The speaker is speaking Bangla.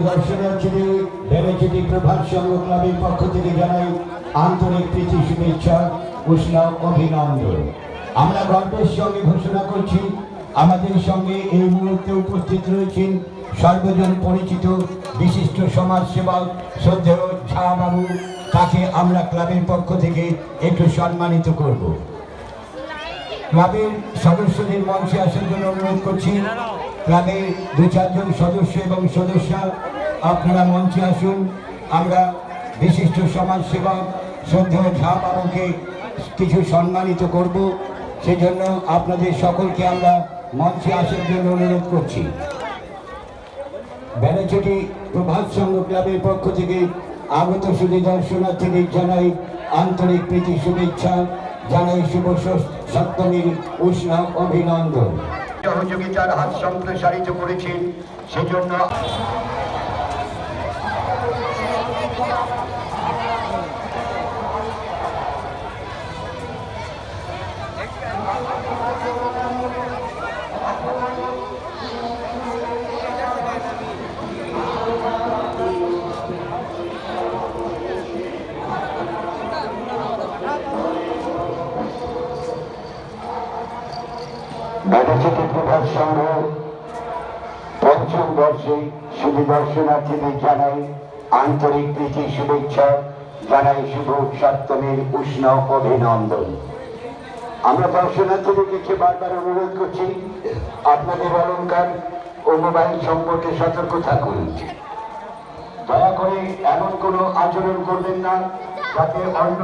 দর্শনার্থীদের বেড়েচিটি প্রভাত সংঘ ক্লাবের পক্ষ থেকে জানাই আন্তরিক প্রীতি শুভেচ্ছা উষ্ণ অভিনন্দন। আমরা গর্বের সঙ্গে ঘোষণা করছি আমাদের সঙ্গে এই মুহূর্তে উপস্থিত রয়েছেন সর্বজন পরিচিত বিশিষ্ট সমাজসেবক শ্রদ্ধেয় ঝা বাবু। তাকে আমরা ক্লাবের পক্ষ থেকে একটু সম্মানিত করব। ক্লাবের সদস্যদের মঞ্চে আসার জন্য অনুরোধ করছি। ক্লাবের 2-4 জন সদস্য এবং সদস্যা আপনারা মঞ্চে আসুন। আমরা বিশিষ্ট সমাজসেবক শ্রদ্ধেয় ঝা বাবুকে কিছু সম্মানিত করব, সেজন্য আপনাদের সকলকে আমরা মঞ্চে আসার জন্য অনুরোধ করছি। বেড়াচটি প্রভাত সংঘ ক্লাবের পক্ষ থেকে আগত সুধী দর্শনার্থীদের জানাই আন্তরিক প্রীতি শুভেচ্ছা, জানাই শুভ সপ্তমীর উষ্ণ অভিনন্দন। সহযোগিতার হাত সম্প্রসারিত করেছেন, সেজন্য বেড়াচটি প্রভাত সংঘ পঞ্চম বর্ষে শুধু দর্শনার্থীদের জানাই আন্তরিক প্রীতি শুভেচ্ছা, জানাই শুভ সপ্তমীর উষ্ণ অভিনন্দন। আমরা দর্শনার্থীদেরকে বারবার অনুরোধ করছি, আপনাদের অলংকার ও মোবাইল সম্পর্কে সতর্ক থাকুন। দয়া করে এমন কোনো আচরণ করবেন না যাতে অন্য